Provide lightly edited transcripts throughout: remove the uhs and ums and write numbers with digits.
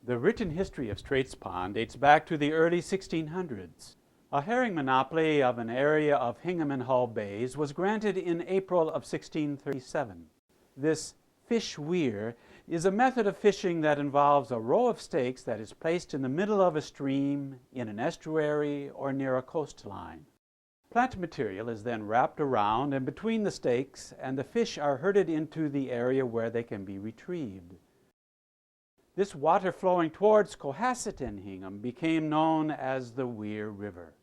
The written history of Straits Pond dates back to the early 1600s. A herring monopoly of an area of Hingham and Hull Bays was granted in April of 1637. This fish weir is a method of fishing that involves a row of stakes that is placed in the middle of a stream, in an estuary, or near a coastline. Plant material is then wrapped around and between the stakes, and the fish are herded into the area where they can be retrieved. This water flowing towards Cohasset and Hingham became known as the Weir River.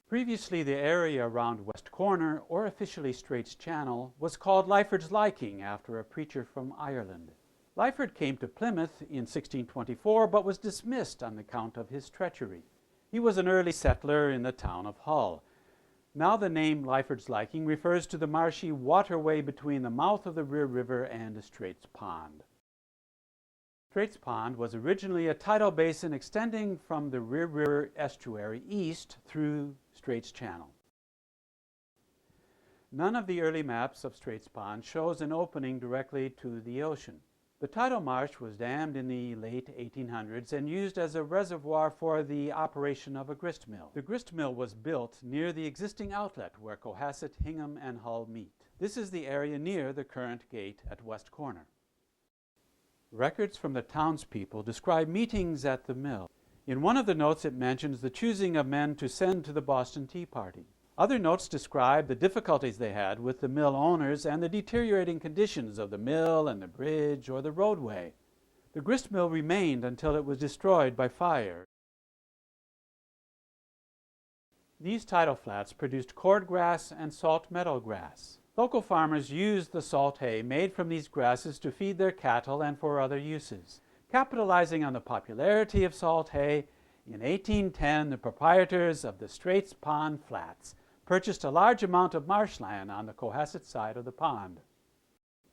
Previously, the area around West Corner, or officially Straits Channel, was called Lyford's Liking after a preacher from Ireland. Lyford came to Plymouth in 1624 but was dismissed on account of his treachery. He was an early settler in the town of Hull. Now the name Lyford's Liking refers to the marshy waterway between the mouth of the Weir River and Straits Pond. Straits Pond was originally a tidal basin extending from the Weir River estuary east through Straits Channel. None of the early maps of Straits Pond shows an opening directly to the ocean. The tidal marsh was dammed in the late 1800s and used as a reservoir for the operation of a grist mill. The grist mill was built near the existing outlet where Cohasset, Hingham, and Hull meet. This is the area near the current gate at West Corner. Records from the townspeople describe meetings at the mill. In one of the notes it mentions the choosing of men to send to the Boston Tea Party. Other notes describe the difficulties they had with the mill owners and the deteriorating conditions of the mill and the bridge or the roadway. The grist mill remained until it was destroyed by fire. These tidal flats produced cordgrass and salt meadow grass. Local farmers used the salt hay made from these grasses to feed their cattle and for other uses. Capitalizing on the popularity of salt hay, in 1810 the proprietors of the Straits Pond Flats purchased a large amount of marshland on the Cohasset side of the pond.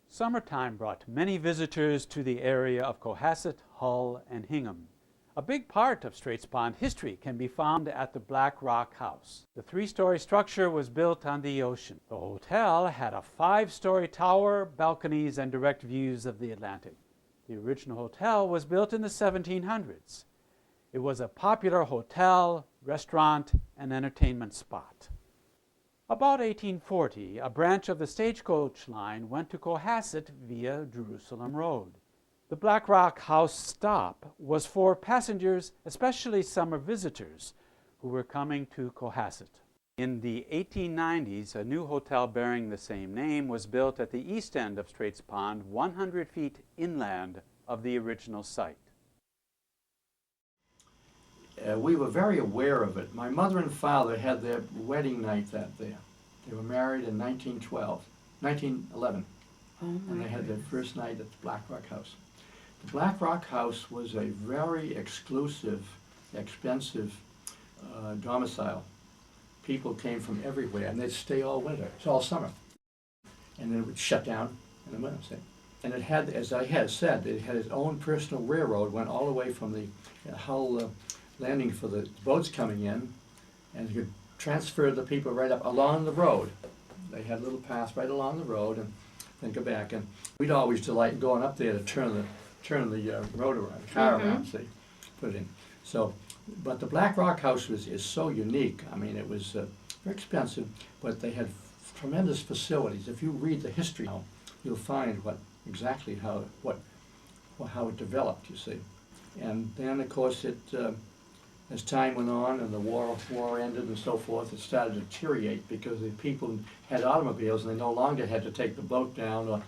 Summertime brought many visitors to the area of Cohasset, Hull, and Hingham. A big part of Straits Pond history can be found at the Black Rock House. The three-story structure was built on the ocean. The hotel had a 5-story tower, balconies, and direct views of the Atlantic. The original hotel was built in the 1700s. It was a popular hotel, restaurant, and entertainment spot. About 1840, a branch of the stagecoach line went to Cohasset via Jerusalem Road. The Black Rock House stop was for passengers, especially summer visitors, who were coming to Cohasset. In the 1890s, a new hotel bearing the same name was built at the east end of Straits Pond, 100 feet inland of the original site. We were very aware of it. My mother and father had their wedding night that day. They were married in 1911, and they had their first night at the Black Rock House. The Black Rock House was a very exclusive, expensive domicile. People came from everywhere, and they'd stay all winter. It's all summer. And then it would shut down in the winter. See? And it had, as I had said, it had its own personal railroad, went all the way from the Hull landing for the boats coming in, and you could transfer the people right up along the road. They had little paths right along the road, and then go back. And we'd always delight going up there to turn the road around, the car around, see, put it in. So, but the Black Rock House is so unique. I mean, it was very expensive, but they had tremendous facilities. If you read the history now, you'll find exactly how it developed, you see. And then, of course, as time went on and the war ended and so forth, it started to deteriorate because the people had automobiles and they no longer had to take the boat down or,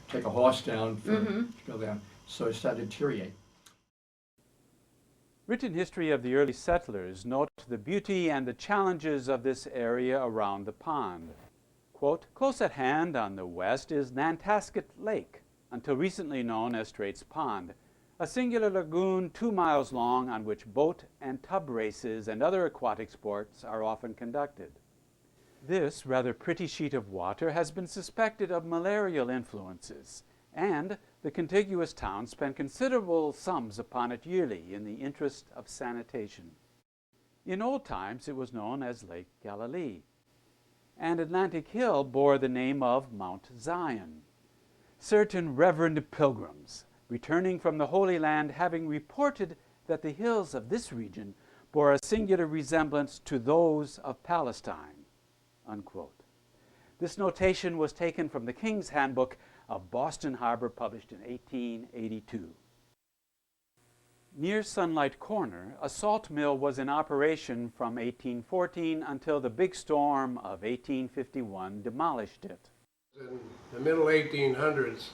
take a horse down to go down. So it started to deteriorate. Written history of the early settlers note the beauty and the challenges of this area around the pond. Quote, close at hand on the west is Nantasket Lake, until recently known as Straits Pond, a singular lagoon 2 miles long on which boat and tub races and other aquatic sports are often conducted. This rather pretty sheet of water has been suspected of malarial influences, and the contiguous towns spend considerable sums upon it yearly in the interest of sanitation. In old times it was known as Lake Galilee, and Atlantic Hill bore the name of Mount Zion. Certain reverend pilgrims returning from the Holy Land, having reported that the hills of this region bore a singular resemblance to those of Palestine." Unquote. This notation was taken from the King's Handbook of Boston Harbor, published in 1882. Near Sunlight Corner, a salt mill was in operation from 1814 until the big storm of 1851 demolished it. In the middle 1800s,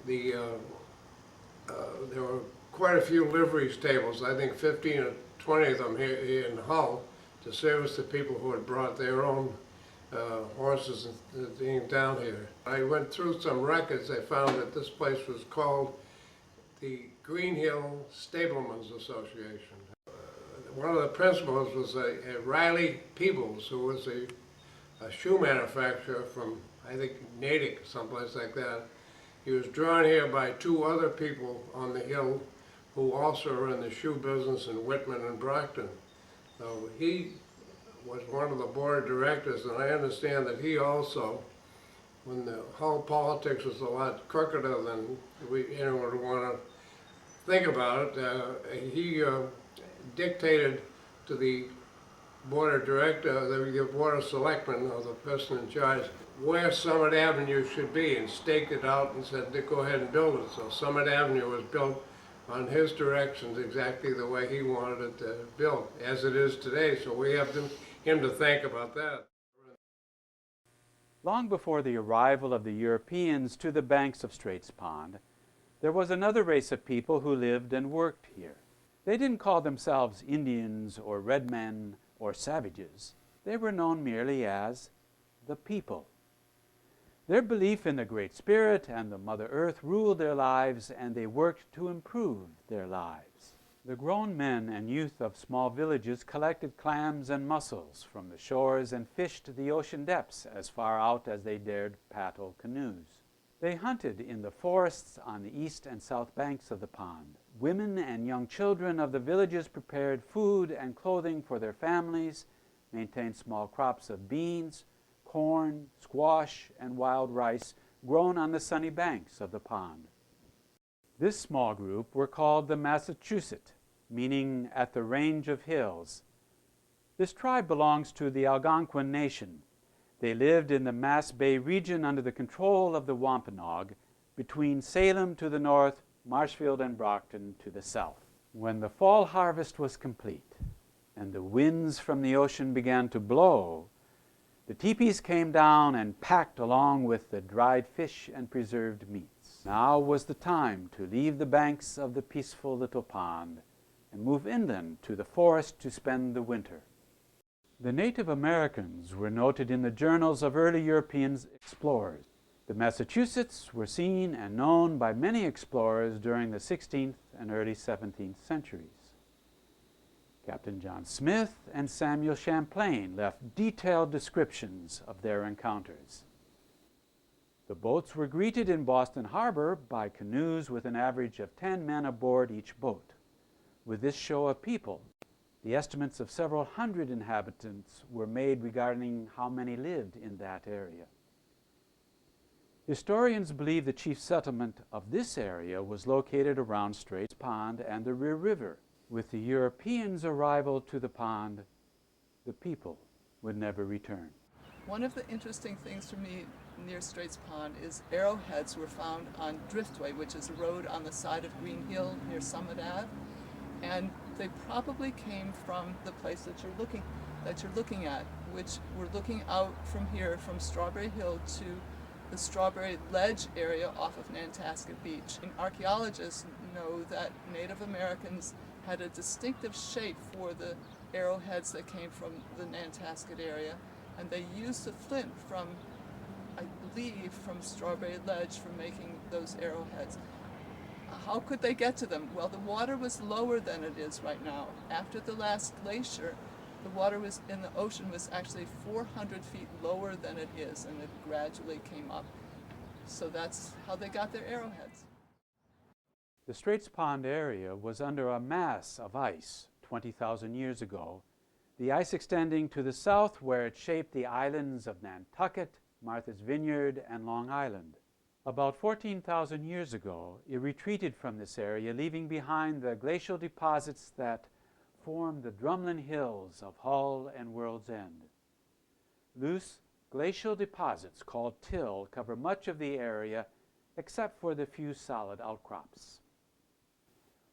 there were quite a few livery stables, I think 15 or 20 of them here in Hull, to service the people who had brought their own horses and things down here. I went through some records. I found that this place was called the Green Hill Stablemen's Association. One of the principals was a Riley Peebles, who was a shoe manufacturer from, I think, Natick, someplace like that. He was drawn here by two other people on the hill who also are in the shoe business in Whitman and Brockton. So he was one of the board of directors, and I understand that he also, when the Hull politics was a lot crookeder than we would want to think about it, he dictated to the board of director, the board of selectmen, or the person in charge, where Summit Avenue should be, and staked it out and said, go ahead and build it. So Summit Avenue was built on his directions exactly the way he wanted it built, as it is today. So we have him to thank about that. Long before the arrival of the Europeans to the banks of Straits Pond, there was another race of people who lived and worked here. They didn't call themselves Indians or red men or savages. They were known merely as the people. Their belief in the Great Spirit and the Mother Earth ruled their lives, and they worked to improve their lives. The grown men and youth of small villages collected clams and mussels from the shores and fished the ocean depths as far out as they dared paddle canoes. They hunted in the forests on the east and south banks of the pond. Women and young children of the villages prepared food and clothing for their families, maintained small crops of beans, corn, squash, and wild rice grown on the sunny banks of the pond. This small group were called the Massachusetts, meaning at the range of hills. This tribe belongs to the Algonquin Nation. They lived in the Mass Bay region under the control of the Wampanoag, between Salem to the north, Marshfield and Brockton to the south. When the fall harvest was complete and the winds from the ocean began to blow, the teepees came down and packed along with the dried fish and preserved meats. Now was the time to leave the banks of the peaceful little pond and move inland to the forest to spend the winter. The Native Americans were noted in the journals of early European explorers. The Massachusetts were seen and known by many explorers during the 16th and early 17th centuries. Captain John Smith and Samuel Champlain left detailed descriptions of their encounters. The boats were greeted in Boston Harbor by canoes with an average of 10 men aboard each boat. With this show of people, the estimates of several hundred inhabitants were made regarding how many lived in that area. Historians believe the chief settlement of this area was located around Straits Pond and the Rear River. With the Europeans' arrival to the pond, the people would never return. One of the interesting things for me near Straits Pond is arrowheads were found on Driftway, which is a road on the side of Green Hill near Summit Ave, and they probably came from the place that you're looking at, which we're looking out from here, from Strawberry Hill to the Strawberry Ledge area off of Nantasket Beach. And archaeologists know that Native Americans had a distinctive shape for the arrowheads that came from the Nantasket area, and they used the flint from, I believe, from Strawberry Ledge for making those arrowheads. How could they get to them? Well, the water was lower than it is right now. After the last glacier, the water was in the ocean was actually 400 feet lower than it is, and it gradually came up. So that's how they got their arrowheads. The Straits Pond area was under a mass of ice 20,000 years ago, the ice extending to the south where it shaped the islands of Nantucket, Martha's Vineyard, and Long Island. About 14,000 years ago, it retreated from this area, leaving behind the glacial deposits that form the Drumlin Hills of Hull and World's End. Loose glacial deposits called till cover much of the area except for the few solid outcrops.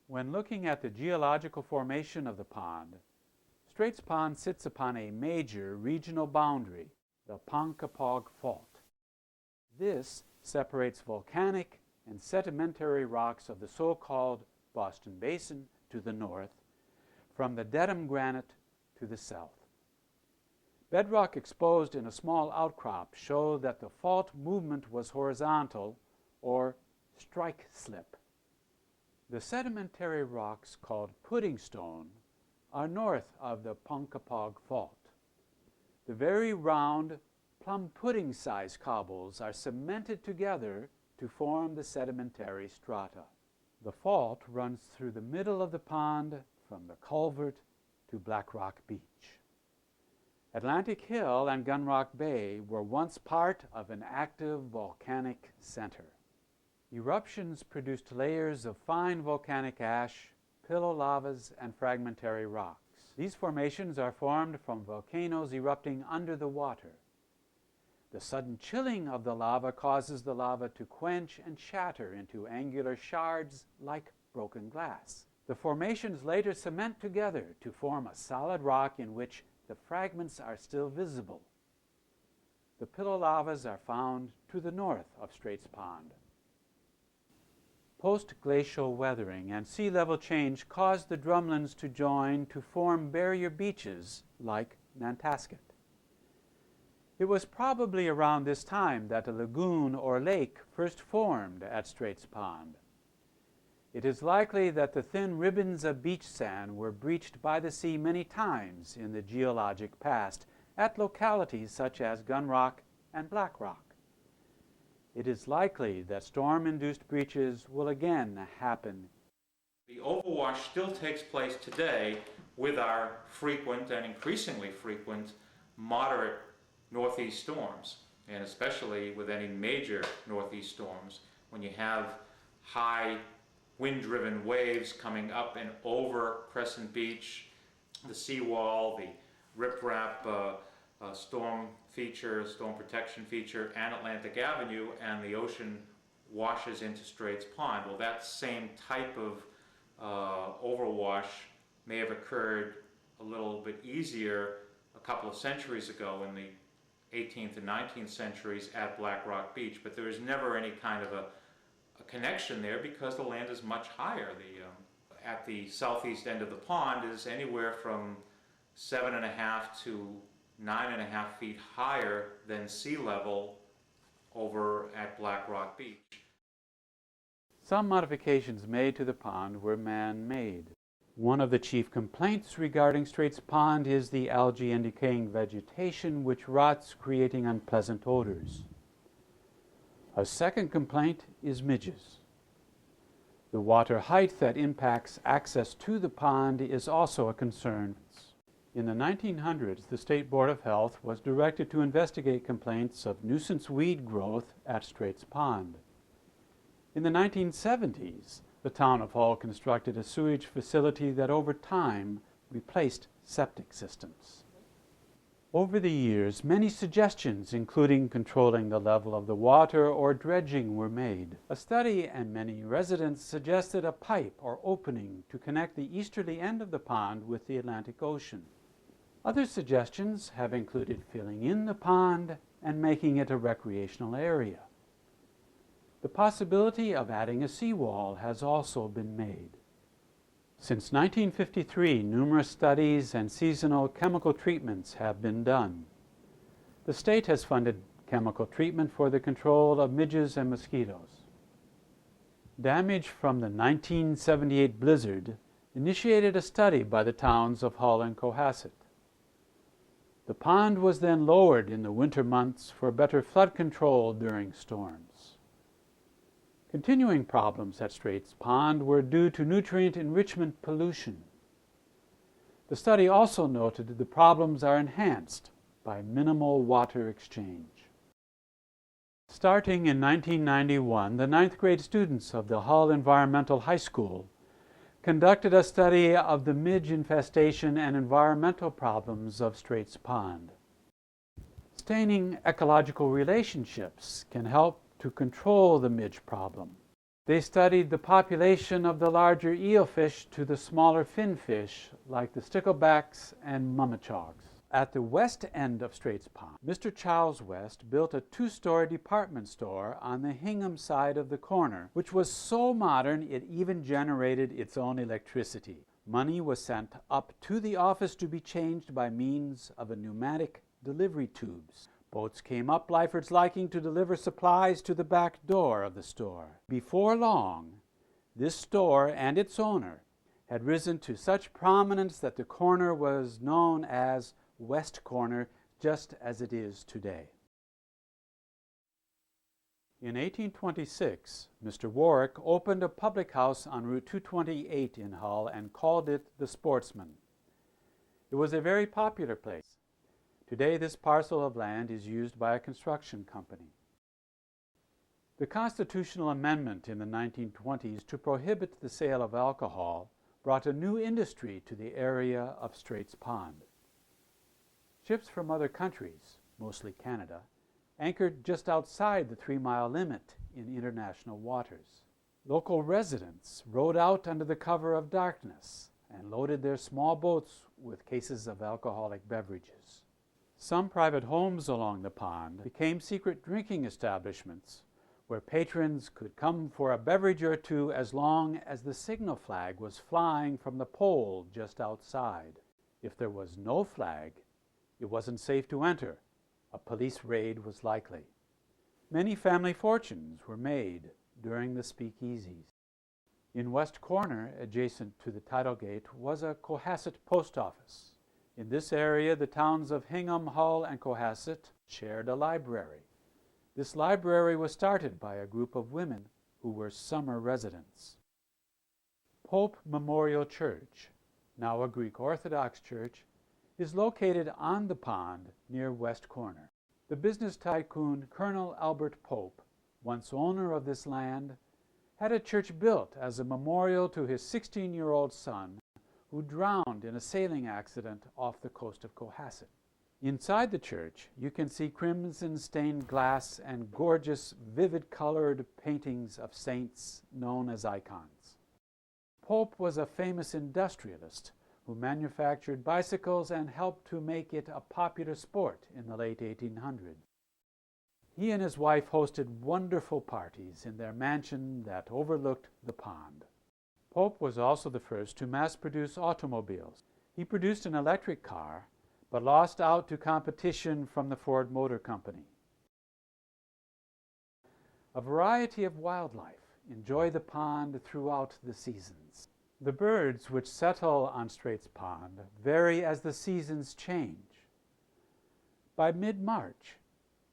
When looking at the geological formation of the pond, Straits Pond sits upon a major regional boundary, the Ponkapog Fault. This separates volcanic and sedimentary rocks of the so-called Boston Basin to the north from the Dedham granite to the south. Bedrock exposed in a small outcrop show that the fault movement was horizontal or strike slip. The sedimentary rocks called pudding stone are north of the Ponkapog Fault. The very round, plum pudding-sized cobbles are cemented together to form the sedimentary strata. The fault runs through the middle of the pond from the culvert to Black Rock Beach. Atlantic Hill and Gunrock Bay were once part of an active volcanic center. Eruptions produced layers of fine volcanic ash, pillow lavas, and fragmentary rocks. These formations are formed from volcanoes erupting under the water. The sudden chilling of the lava causes the lava to quench and shatter into angular shards like broken glass. The formations later cement together to form a solid rock in which the fragments are still visible. The pillow lavas are found to the north of Straits Pond. Post-glacial weathering and sea level change caused the drumlins to join to form barrier beaches like Nantasket. It was probably around this time that a lagoon or lake first formed at Straits Pond. It is likely that the thin ribbons of beach sand were breached by the sea many times in the geologic past at localities such as Gunrock and Black Rock. It is likely that storm-induced breaches will again happen. The overwash still takes place today with our frequent and increasingly frequent moderate northeast storms, and especially with any major northeast storms, when you have high wind-driven waves coming up and over Crescent Beach, the seawall, the riprap storm protection feature, and Atlantic Avenue, and the ocean washes into Straits Pond. Well, that same type of overwash may have occurred a little bit easier a couple of centuries ago in the 18th and 19th centuries at Black Rock Beach, but there is never any kind of a connection there because the land is much higher. At the southeast end of the pond is anywhere from 7.5 to 9.5 feet higher than sea level over at Black Rock Beach. Some modifications made to the pond were man-made. One of the chief complaints regarding Straits Pond is the algae and decaying vegetation which rots, creating unpleasant odors. A second complaint is midges. The water height that impacts access to the pond is also a concern. In the 1900s, the State Board of Health was directed to investigate complaints of nuisance weed growth at Straits Pond. In the 1970s, the town of Hull constructed a sewage facility that over time replaced septic systems. Over the years, many suggestions, including controlling the level of the water or dredging, were made. A study and many residents suggested a pipe or opening to connect the easterly end of the pond with the Atlantic Ocean. Other suggestions have included filling in the pond and making it a recreational area. The possibility of adding a seawall has also been made. Since 1953, numerous studies and seasonal chemical treatments have been done. The state has funded chemical treatment for the control of midges and mosquitoes. Damage from the 1978 blizzard initiated a study by the towns of Hull and Cohasset. The pond was then lowered in the winter months for better flood control during storms. Continuing problems at Straits Pond were due to nutrient enrichment pollution. The study also noted the problems are enhanced by minimal water exchange. Starting in 1991, the ninth grade students of the Hull Environmental High School conducted a study of the midge infestation and environmental problems of Straits Pond. Studying ecological relationships can help to control the midge problem. They studied the population of the larger eelfish to the smaller finfish like the sticklebacks and mummichogs. At the west end of Straits Pond, Mr. Charles West built a two-story department store on the Hingham side of the corner, which was so modern it even generated its own electricity. Money was sent up to the office to be changed by means of a pneumatic delivery tubes. Boats came up Lyford's liking to deliver supplies to the back door of the store. Before long, this store and its owner had risen to such prominence that the corner was known as West Corner, just as it is today. In 1826, Mr. Warwick opened a public house on Route 228 in Hull and called it the Sportsman. It was a very popular place. Today, this parcel of land is used by a construction company. The constitutional amendment in the 1920s to prohibit the sale of alcohol brought a new industry to the area of Straits Pond. Ships from other countries, mostly Canada, anchored just outside the 3-mile limit in international waters. Local residents rode out under the cover of darkness and loaded their small boats with cases of alcoholic beverages. Some private homes along the pond became secret drinking establishments where patrons could come for a beverage or two as long as the signal flag was flying from the pole just outside. If there was no flag, it wasn't safe to enter. A police raid was likely. Many family fortunes were made during the speakeasies. In West Corner, adjacent to the tidal gate, was a Cohasset post office. In this area, the towns of Hingham, Hull, and Cohasset shared a library. This library was started by a group of women who were summer residents. Pope Memorial Church, now a Greek Orthodox church, is located on the pond near West Corner. The business tycoon Colonel Albert Pope, once owner of this land, had a church built as a memorial to his 16-year-old son who drowned in a sailing accident off the coast of Cohasset. Inside the church, you can see crimson-stained glass and gorgeous, vivid-colored paintings of saints known as icons. Pope was a famous industrialist who manufactured bicycles and helped to make it a popular sport in the late 1800s. He and his wife hosted wonderful parties in their mansion that overlooked the pond. Pope was also the first to mass-produce automobiles. He produced an electric car, but lost out to competition from the Ford Motor Company. A variety of wildlife enjoy the pond throughout the seasons. The birds which settle on Straits Pond vary as the seasons change. By mid-March,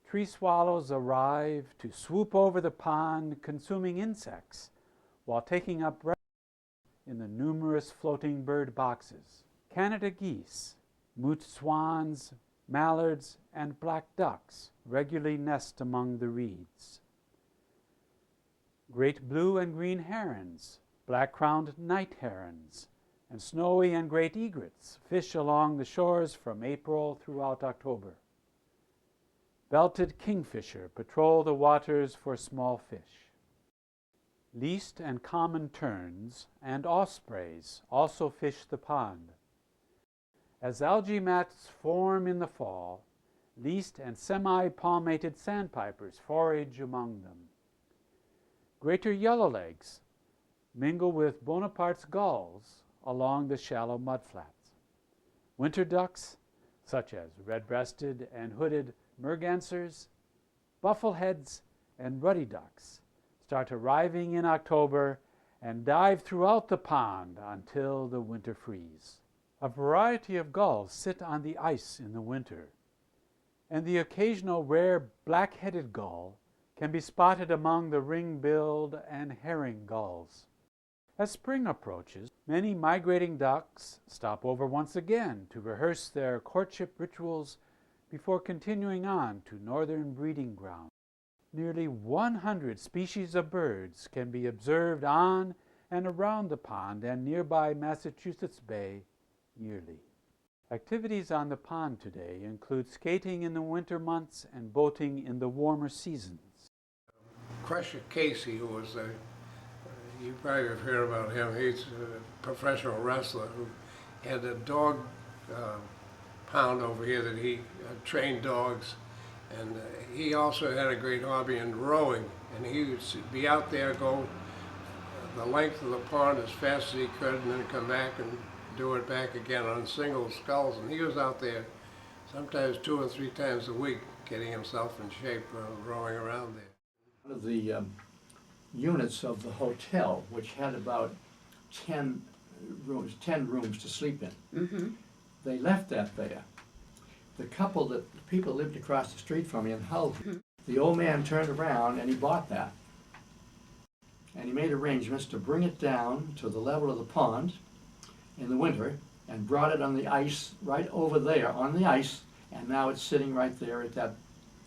tree swallows arrive to swoop over the pond, consuming insects, while taking up refuge in the numerous floating bird boxes. Canada geese, moot swans, mallards, and black ducks regularly nest among the reeds. Great blue and green herons, black-crowned night herons, and snowy and great egrets fish along the shores from April throughout October. Belted kingfisher patrol the waters for small fish. Least and common terns and ospreys also fish the pond. As algae mats form in the fall, least and semi-palmated sandpipers forage among them. Greater yellowlegs mingle with Bonaparte's gulls along the shallow mudflats. Winter ducks, such as red-breasted and hooded mergansers, buffleheads, and ruddy ducks, start arriving in October and dive throughout the pond until the winter freeze. A variety of gulls sit on the ice in the winter, and the occasional rare black-headed gull can be spotted among the ring-billed and herring gulls. As spring approaches, many migrating ducks stop over once again to rehearse their courtship rituals before continuing on to northern breeding grounds. Nearly 100 species of birds can be observed on and around the pond and nearby Massachusetts Bay yearly. Activities on the pond today include skating in the winter months and boating in the warmer seasons. Crusher Casey, who was you probably have heard about him. He's a professional wrestler who had a dog pound over here that he trained dogs, and he also had a great hobby in rowing, and he would be out there, go the length of the pond as fast as he could, and then come back and do it back again on single sculls. And he was out there sometimes 2 or 3 times a week getting himself in shape rowing around there. One of the units of the hotel, which had about 10 rooms to sleep in, Mm-hmm. they left that there. The people lived across the street from me in Hull, the old man turned around and he bought that. And he made arrangements to bring it down to the level of the pond in the winter and brought it on the ice right over there on the ice, and now it's sitting right there at that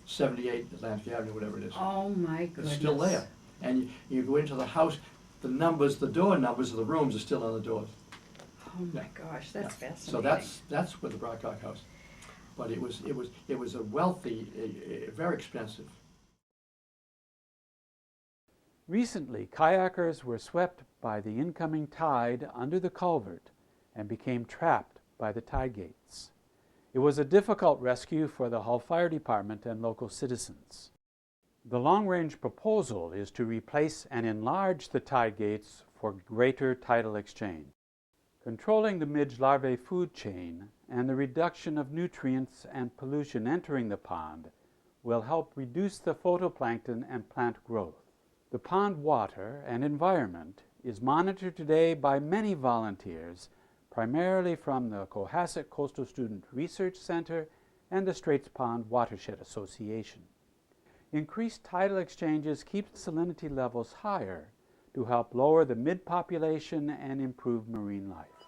78 Atlantic Avenue, whatever it is. Oh my goodness. It's still there. And you go into the house, the door numbers of the rooms are still on the doors. Oh my gosh, that's Yeah. fascinating. So that's with the Brocklock House. But it was a wealthy, very expensive. Recently, kayakers were swept by the incoming tide under the culvert and became trapped by the tide gates. It was a difficult rescue for the Hull Fire Department and local citizens. The long-range proposal is to replace and enlarge the tide gates for greater tidal exchange. Controlling the midge larvae food chain and the reduction of nutrients and pollution entering the pond will help reduce the phytoplankton and plant growth. The pond water and environment is monitored today by many volunteers, primarily from the Cohasset Coastal Student Research Center and the Straits Pond Watershed Association. Increased tidal exchanges keep salinity levels higher to help lower the mid population and improve marine life.